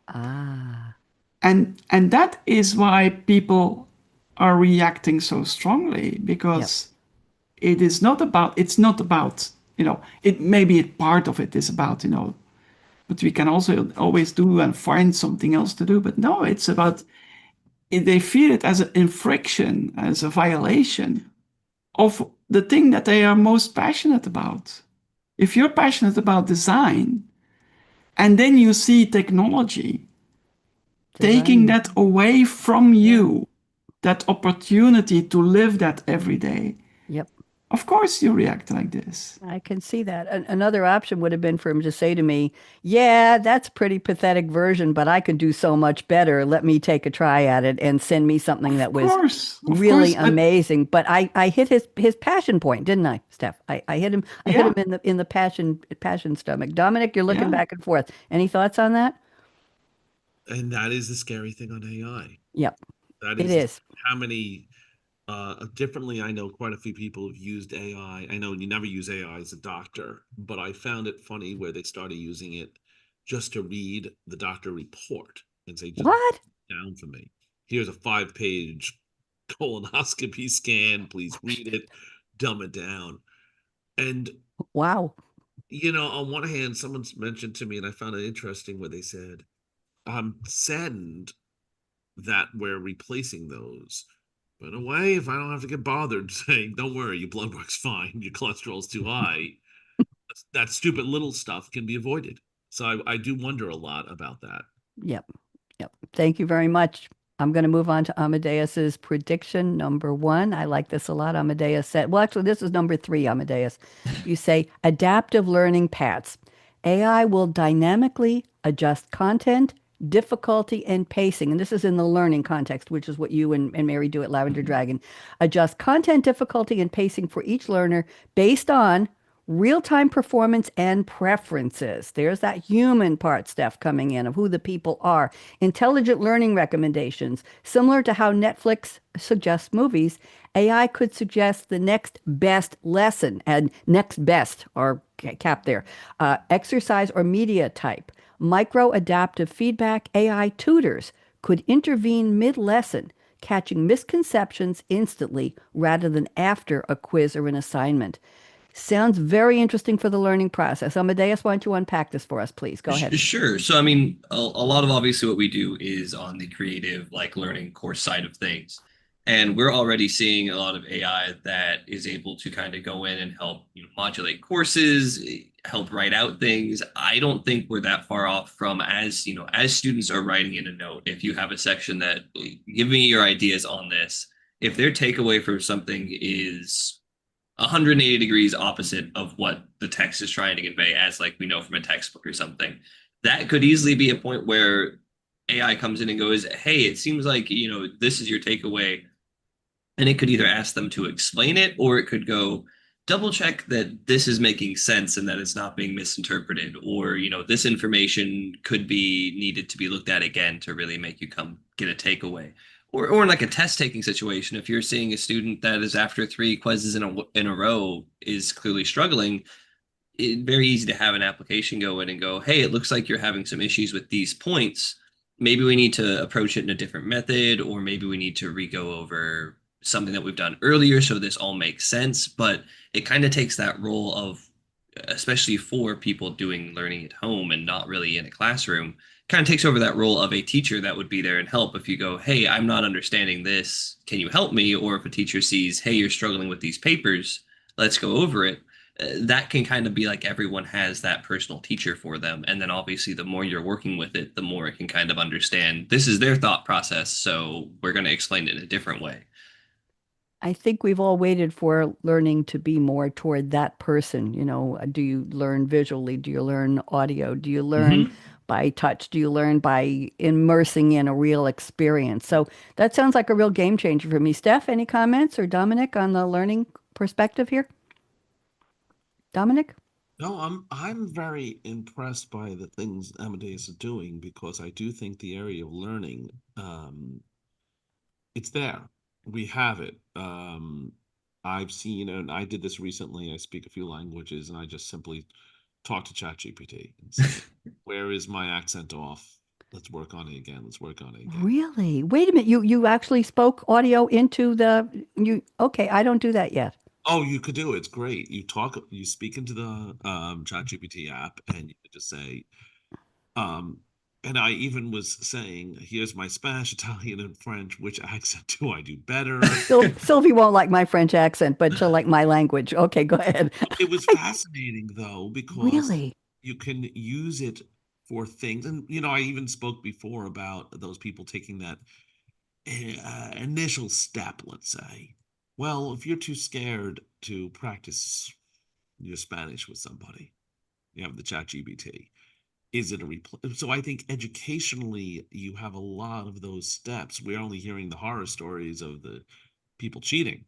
Speaker 3: And that is why people are reacting so strongly, because it's not about, it maybe part of it is about, but we can also always do and find something else to do. But no, it's about, they feel it as an infraction, as a violation of the thing that they are most passionate about. If you're passionate about design, And then you see technology taking
Speaker 1: Design.
Speaker 3: that away from you, that opportunity to live that every day.
Speaker 1: Yep.
Speaker 3: Of course, you react like this.
Speaker 1: I can see that. Another option would have been for him to say to me, "Yeah, that's a pretty pathetic version, but I could do so much better. Let me take a try at it and send me something that was
Speaker 3: Of
Speaker 1: really
Speaker 3: course, but
Speaker 1: amazing." But I hit his passion point, didn't I, Steph? I hit him. I hit
Speaker 3: yeah,
Speaker 1: him in the passion stomach. Dominic, you're looking
Speaker 3: yeah,
Speaker 1: back and forth. Any thoughts on that?
Speaker 2: And that is the scary thing on AI.
Speaker 1: Yep,
Speaker 2: That
Speaker 1: it
Speaker 2: is
Speaker 1: is.
Speaker 2: how many differently. I know quite a few people have used AI. I know you never use AI as a doctor, but I found it funny where they started using it just to read the doctor report and say, just
Speaker 1: What?
Speaker 2: down for me. Here's a 5-page colonoscopy scan. Please read it, dumb it down. And,
Speaker 1: Wow.
Speaker 2: on one hand, someone's mentioned to me, and I found it interesting where they said, I'm saddened that we're replacing those. But in a way, if I don't have to get bothered saying, don't worry, your blood work's fine, your cholesterol's too high, that stupid little stuff can be avoided. So I do wonder a lot about that.
Speaker 1: Yep. Yep. Thank you very much. I'm going to move on to Amadeus's prediction number one. I like this a lot. Amadeus said, well, actually, this is number three, Amadeus. You say adaptive learning paths. AI will dynamically adjust content, difficulty, and pacing. And this is in the learning context, which is what you and Mary do at Lavender Dragon. Adjust content, difficulty, and pacing for each learner based on real-time performance and preferences. There's that human part, Steph, coming in of who the people are. Intelligent learning recommendations. Similar to how Netflix suggests movies, AI could suggest the next best lesson and next best, or cap there, exercise or media type. Micro adaptive feedback AI tutors could intervene mid-lesson, catching misconceptions instantly rather than after a quiz or an assignment. Sounds very interesting for the learning process. Amadeus, why don't you unpack this for us, please? Go ahead.
Speaker 5: Sure. So, I mean, a lot of obviously what we do is on the creative, like learning course side of things. And we're already seeing a lot of AI that is able to kind of go in and help, modulate courses, help write out things. I don't think we're that far off from as students are writing in a note, if you have a section that give me your ideas on this, if their takeaway from something is 180 degrees opposite of what the text is trying to convey, as like we know from a textbook or something, that could easily be a point where AI comes in and goes, hey, it seems like, this is your takeaway. And it could either ask them to explain it, or it could go, double check that this is making sense and that it's not being misinterpreted, or, this information could be needed to be looked at again to really make you come get a takeaway. Or in like a test taking situation, if you're seeing a student that is after 3 quizzes in a row is clearly struggling, it's very easy to have an application go in and go, hey, it looks like you're having some issues with these points. Maybe we need to approach it in a different method, or maybe we need to re-go over something that we've done earlier so this all makes sense. But it kind of takes that role of, especially for people doing learning at home and not really in a classroom, kind of takes over that role of a teacher that would be there and help. If you go, hey, I'm not understanding this, can you help me? Or if a teacher sees, hey, you're struggling with these papers, let's go over it. That can kind of be like everyone has that personal teacher for them. And then obviously the more you're working with it, the more it can kind of understand this is their thought process. So we're going to explain it in a different way.
Speaker 1: I think we've all waited for learning to be more toward that person. Do you learn visually? Do you learn audio? Do you learn by touch? Do you learn by immersing in a real experience? So that sounds like a real game changer for me. Steph, any comments, or Dominic on the learning perspective here? Dominic?
Speaker 2: No, I'm very impressed by the things Amadeus is doing, because I do think the area of learning, it's there. We have it. I've seen, and I did this recently. I speak a few languages, and I just simply talk to ChatGPT and say, where is my accent off? Let's work on it again. Let's work on it again.
Speaker 1: Really? Wait a minute. You actually spoke audio into okay, I don't do that yet.
Speaker 2: Oh, you could do it. It's great. You speak into the ChatGPT app, and you could just say, and I even was saying, here's my Spanish, Italian, and French. Which accent do I do better?
Speaker 1: Sylvie won't like my French accent, but she'll like my language. Okay, go ahead.
Speaker 2: It was fascinating, though, because
Speaker 1: Really?
Speaker 2: you can use it for things. And, I even spoke before about those people taking that initial step, let's say. Well, if you're too scared to practice your Spanish with somebody, you have the chat GBT. Is it a replace? So I think educationally, you have a lot of those steps. We're only hearing the horror stories of the people cheating,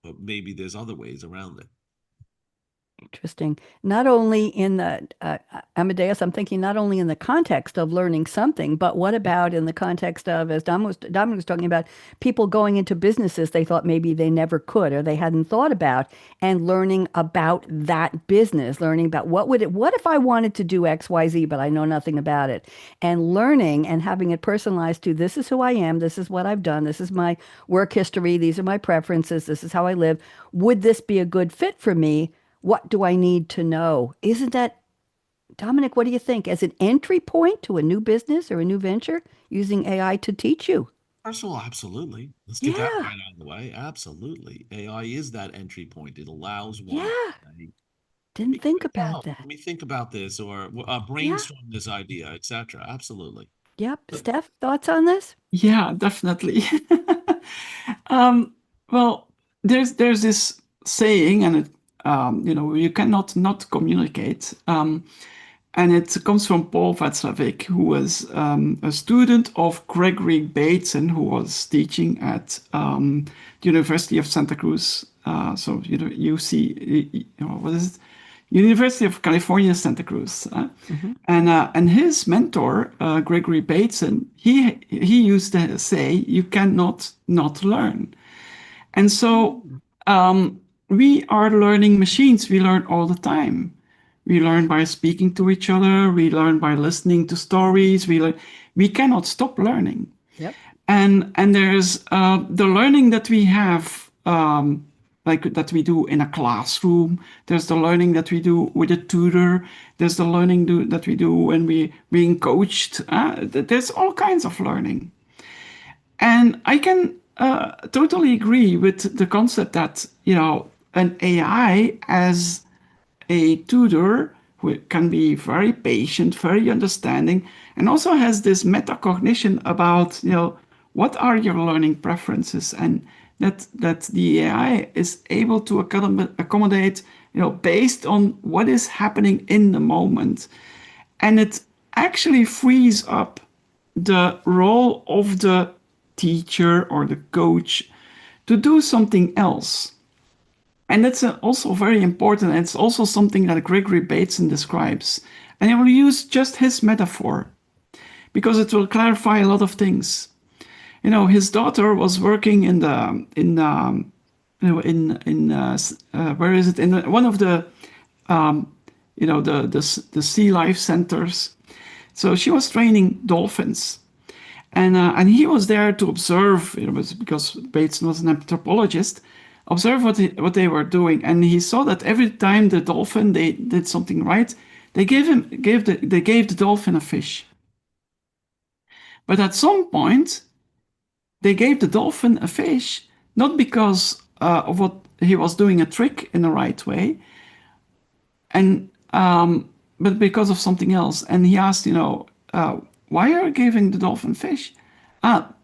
Speaker 2: but maybe there's other ways around it.
Speaker 1: Interesting. Not only in the Amadeus, I'm thinking not only in the context of learning something, but what about in the context of, as Dominic was talking about, people going into businesses they thought maybe they never could or they hadn't thought about, and learning about that business, learning about what if I wanted to do X, Y, Z, but I know nothing about it, and learning and having it personalized to this is who I am, this is what I've done, this is my work history, these are my preferences, this is how I live. Would this be a good fit for me? What do I need to know? Isn't that, Dominic, what do you think? As an entry point to a new business or a new venture, using AI to teach you?
Speaker 2: First of all, absolutely. Let's get that
Speaker 1: Yeah,
Speaker 2: right out of the way. Absolutely. AI is that entry point. It allows one
Speaker 1: yeah.
Speaker 2: to say, let
Speaker 1: Didn't
Speaker 2: me give
Speaker 1: think
Speaker 2: it a
Speaker 1: about
Speaker 2: go.
Speaker 1: that.
Speaker 2: Let me think about this, or
Speaker 1: Yeah,
Speaker 2: brainstorm this idea, etc. Absolutely.
Speaker 1: yep. Steph, thoughts on this?
Speaker 3: Yeah, definitely. um, well, there's this saying, and you cannot not communicate. And it comes from Paul Václavic, who was a student of Gregory Bateson, who was teaching at the University of Santa Cruz. So, UC, what is it? University of California, Santa Cruz.
Speaker 1: Hmm.
Speaker 3: And his mentor, Gregory Bateson, he used to say, "You cannot not learn." And so we are learning machines. We learn all the time. We learn by speaking to each other. We learn by listening to stories. We cannot stop learning.
Speaker 1: Yep.
Speaker 3: And there's the learning that we have, like that we do in a classroom. There's the learning that we do with a tutor. There's the learning that we do when we being coached. There's all kinds of learning. And I can totally agree with the concept that, an AI as a tutor who can be very patient, very understanding, and also has this metacognition about, what are your learning preferences, and that the AI is able to accommodate, based on what is happening in the moment. And it actually frees up the role of the teacher or the coach to do something else. And that's also very important. And it's also something that Gregory Bateson describes. And I will use just his metaphor because it will clarify a lot of things. His daughter was working in where is it? In one of the, the sea life centers. So she was training dolphins. And he was there to observe, because Bateson was an anthropologist, observe what they were doing. And he saw that every time the dolphin they did something right, they gave the dolphin a fish. But at some point, they gave the dolphin a fish, not because of what he was doing a trick in the right way, and but because of something else. And he asked, why are you giving the dolphin fish?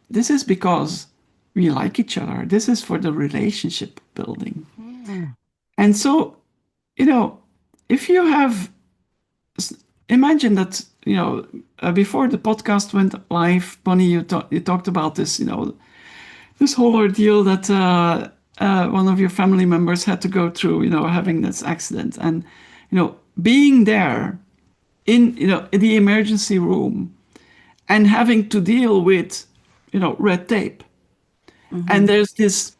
Speaker 3: This is because we like each other. This is for the relationship building.
Speaker 1: Mm.
Speaker 3: And so, if you have, imagine that, before the podcast went live, Bonnie, you talked about this, this whole ordeal that one of your family members had to go through, having this accident, and, being there in the emergency room and having to deal with, red tape.
Speaker 1: Mm-hmm.
Speaker 3: And there's this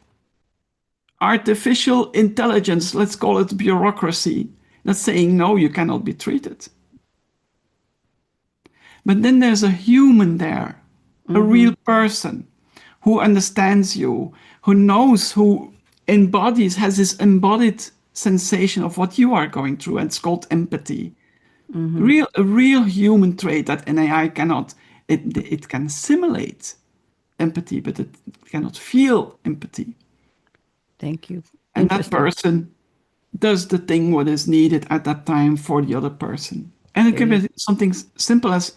Speaker 3: artificial intelligence, let's call it bureaucracy, that's saying, no, you cannot be treated. But then there's a human there, a real person who understands you, who knows, who has this embodied sensation of what you are going through, and it's called empathy. A real human trait that an AI cannot. It can simulate empathy, but it cannot feel empathy.
Speaker 1: Thank you.
Speaker 3: And that person does the thing what is needed at that time for the other person. And it can be something simple as,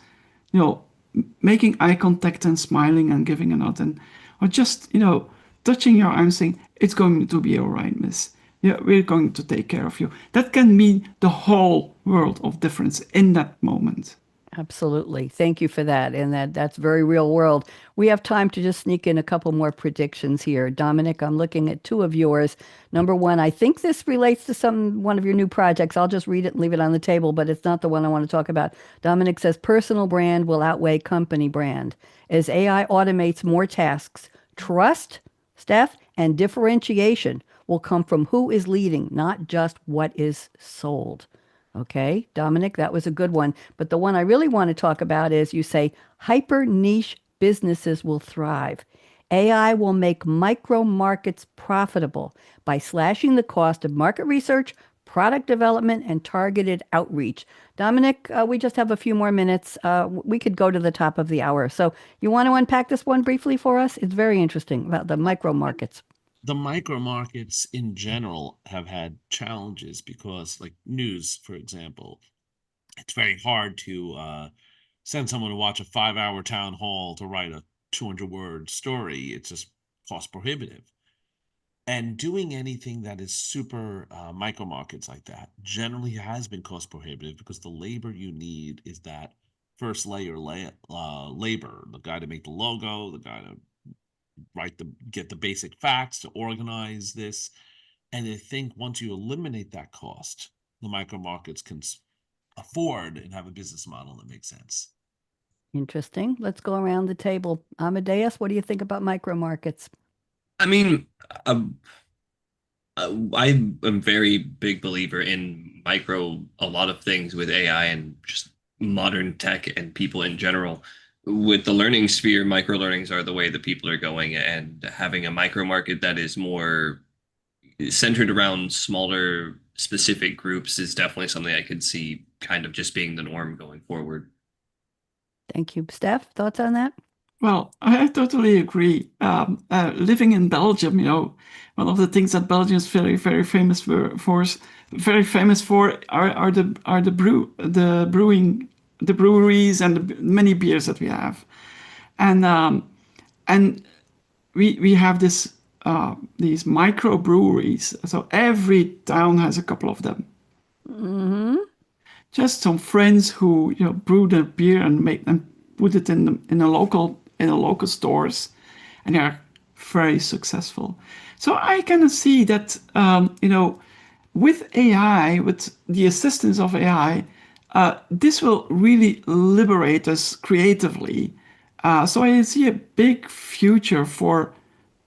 Speaker 3: making eye contact and smiling and giving a nod, or just, touching your arm saying, it's going to be all right, miss. Yeah, we're going to take care of you. That can mean the whole world of difference in that moment.
Speaker 1: Absolutely. Thank you for that. And that's very real world. We have time to just sneak in a couple more predictions here. Dominick, I'm looking at two of yours. Number one, I think this relates to one of your new projects. I'll just read it and leave it on the table, but it's not the one I want to talk about. Dominick says personal brand will outweigh company brand. As AI automates more tasks, trust, Steff, and differentiation will come from who is leading, not just what is sold. Okay, Dominick, that was a good one. But the one I really want to talk about is you say hyper niche businesses will thrive. AI will make micro markets profitable by slashing the cost of market research, product development, and targeted outreach. Dominick, we just have a few more minutes. We could go to the top of the hour. So you want to unpack this one briefly for us? It's very interesting about the micro markets.
Speaker 2: The micro markets in general have had challenges because, like news, for example, it's very hard to send someone to watch a 5-hour town hall to write a 200-word story. It's just cost prohibitive. And doing anything that is super micro markets like that generally has been cost prohibitive because the labor you need is that first layer labor, the guy to make the logo, the guy to get the basic facts, to organize this. And I think once you eliminate that cost, the micro markets can afford and have a business model that makes sense.
Speaker 1: Interesting. Let's go around the table. Amadeus, what do you think about micro markets?
Speaker 5: I mean, I'm a very big believer in a lot of things with AI and just modern tech and people in general. With the learning sphere, micro learnings are the way that people are going, and having a micro market that is more centered around smaller specific groups is definitely something I could see kind of just being the norm going forward.
Speaker 1: Thank you. Steff, thoughts on that?
Speaker 3: Well, I totally agree. Living in Belgium, one of the things that Belgium is very, very famous for are the breweries and the many beers that we have, and we have these micro breweries. So every town has a couple of them.
Speaker 1: Mm-hmm.
Speaker 3: Just some friends who brew the beer and put it in a local stores, and they are very successful. So I kind of see that with AI, with the assistance of AI, this will really liberate us creatively. So I see a big future for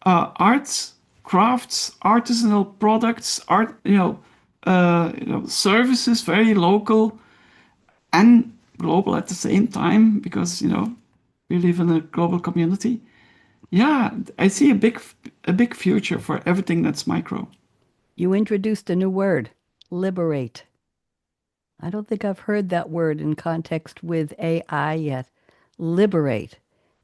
Speaker 3: arts, crafts, artisanal products, services, very local and global at the same time, because we live in a global community. Yeah, I see a big future for everything that's micro.
Speaker 1: You introduced a new word, liberate. I don't think I've heard that word in context with AI yet. Liberate.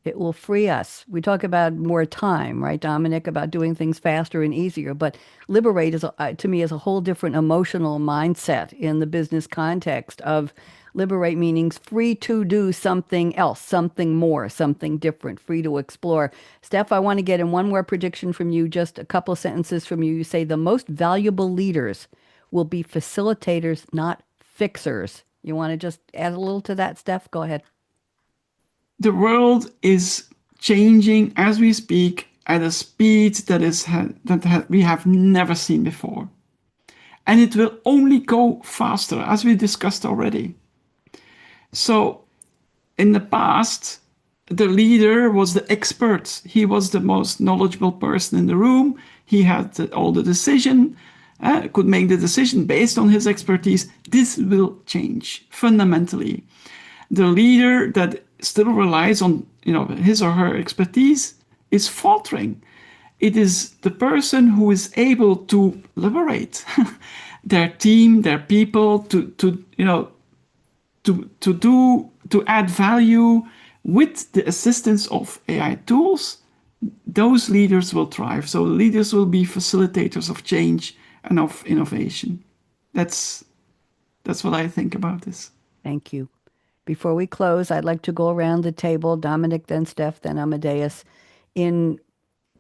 Speaker 1: It will free us. We talk about more time, right, Dominick, about doing things faster and easier. But liberate to me is a whole different emotional mindset in the business context of liberate meanings free to do something else, something more, something different, free to explore. Steff, I want to get in one more prediction from you, just a couple sentences from you. You say the most valuable leaders will be facilitators, not fixers. You want to just add a little to that, Steff? Go ahead.
Speaker 3: The world is changing as we speak at a speed that we have never seen before. And it will only go faster, as we discussed already. So in the past, the leader was the expert. He was the most knowledgeable person in the room. He had all the decision, could make the decision based on his expertise. This will change fundamentally. The leader that still relies on his or her expertise is faltering. It is the person who is able to liberate their team, their people, to add value with the assistance of AI tools. Those leaders will thrive. So leaders will be facilitators of change and of innovation. That's what I think about this.
Speaker 1: Thank you. Before we close, I'd like to go around the table, Dominick, then Steff, then Amadeus, in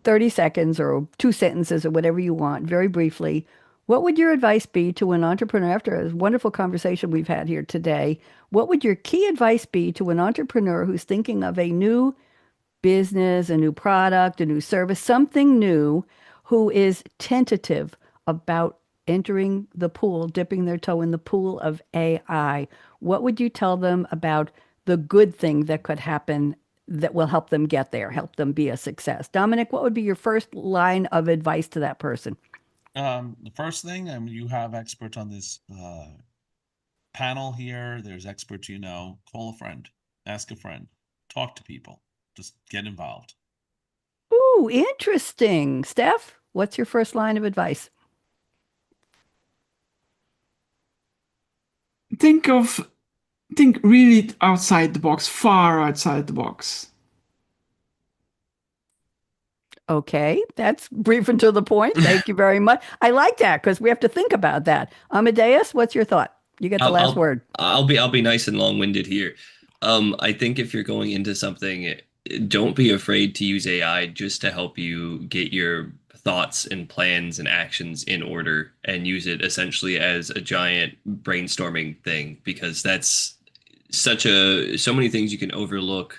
Speaker 1: 30 seconds or 2 sentences or whatever you want, very briefly. What would your advice be to an entrepreneur after a wonderful conversation we've had here today? What would your key advice be to an entrepreneur who's thinking of a new business, a new product, a new service, something new, who is tentative about entering the pool, dipping their toe in the pool of AI? What would you tell them about the good thing that could happen that will help them get there, help them be a success? Dominick, what would be your first line of advice to that person?
Speaker 2: The first thing, you have experts on this panel here. There's experts, call a friend, ask a friend, talk to people, just get involved.
Speaker 1: Ooh, interesting. Steff, what's your first line of advice?
Speaker 3: Think really outside the box, far outside the box.
Speaker 1: Okay, that's brief and to the point. Thank you very much. I like that because we have to think about that. Amadeus, what's your thought? You get the last word.
Speaker 5: I'll be nice and long-winded here. I think if you're going into something, don't be afraid to use AI just to help you get your thoughts and plans and actions in order, and use it essentially as a giant brainstorming thing, because that's so many things you can overlook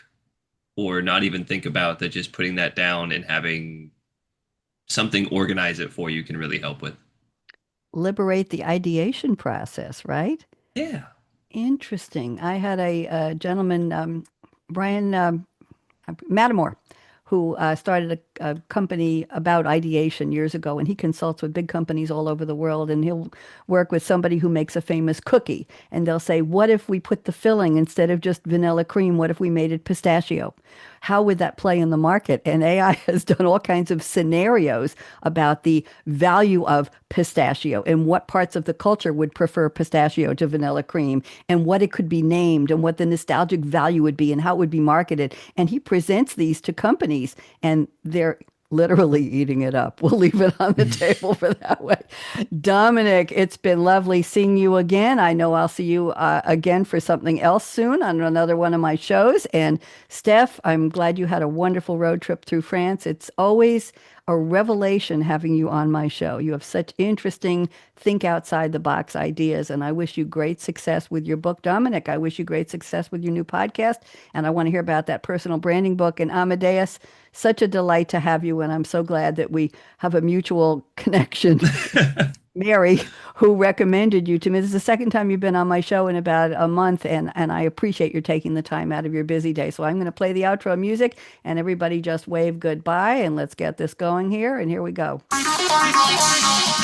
Speaker 5: or not even think about, that just putting that down and having something organize it for you can really help with.
Speaker 1: Liberate the ideation process, right?
Speaker 5: Yeah.
Speaker 1: Interesting. I had a gentleman, Brian Matamore, who started a company about ideation years ago, and he consults with big companies all over the world, and he'll work with somebody who makes a famous cookie, and they'll say, what if we put the filling, instead of just vanilla cream, what if we made it pistachio? How would that play in the market? And AI has done all kinds of scenarios about the value of pistachio and what parts of the culture would prefer pistachio to vanilla cream, and what it could be named, and what the nostalgic value would be, and how it would be marketed. And he presents these to companies, and they're literally eating it up. We'll leave it on the table for that way. Dominick, it's been lovely seeing you again. I know I'll see you again for something else soon on another one of my shows. And Steff, I'm glad you had a wonderful road trip through France. It's always a revelation having you on my show. You have such interesting, think outside the box ideas, and I wish you great success with your book. Dominick, I wish you great success with your new podcast, and I want to hear about that personal branding book. And Amadeus, such a delight to have you, and I'm so glad that we have a mutual connection. Mary, who recommended you to me. This is the second time you've been on my show in about a month, and I appreciate your taking the time out of your busy day. So I'm going to play the outro music, and everybody just wave goodbye, and let's get this going here, and here we go.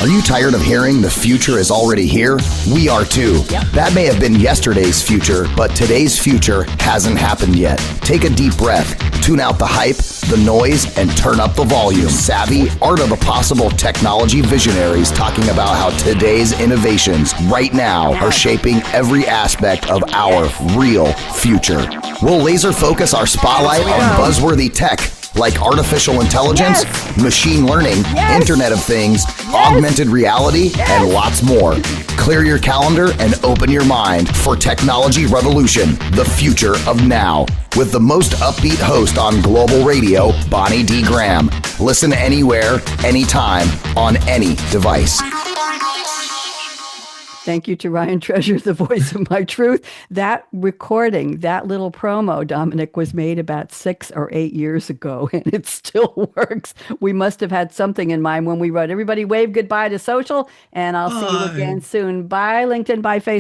Speaker 4: Are you tired of hearing the future is already here? We are too.
Speaker 1: Yep.
Speaker 4: That may have been yesterday's future, but today's future hasn't happened yet. Take a deep breath, tune out the hype, the noise, and turn up the volume. Savvy, art of the possible technology visionaries talking about how today's innovations right now are shaping every aspect of our real future. We'll laser focus our spotlight on buzzworthy tech like artificial intelligence, machine learning, Internet of Things, augmented reality, and lots more. Clear your calendar and open your mind for Technology Revolution, the future of now, with the most upbeat host on global radio, Bonnie D. Graham. Listen anywhere, anytime, on any device.
Speaker 1: Thank you to Ryan Treasure, the voice of my truth. That recording, that little promo, Dominick, was made about 6 or 8 years ago, and it still works. We must have had something in mind when we wrote. Everybody wave goodbye to social, and I'll see you again soon. Bye, LinkedIn. Bye, Facebook.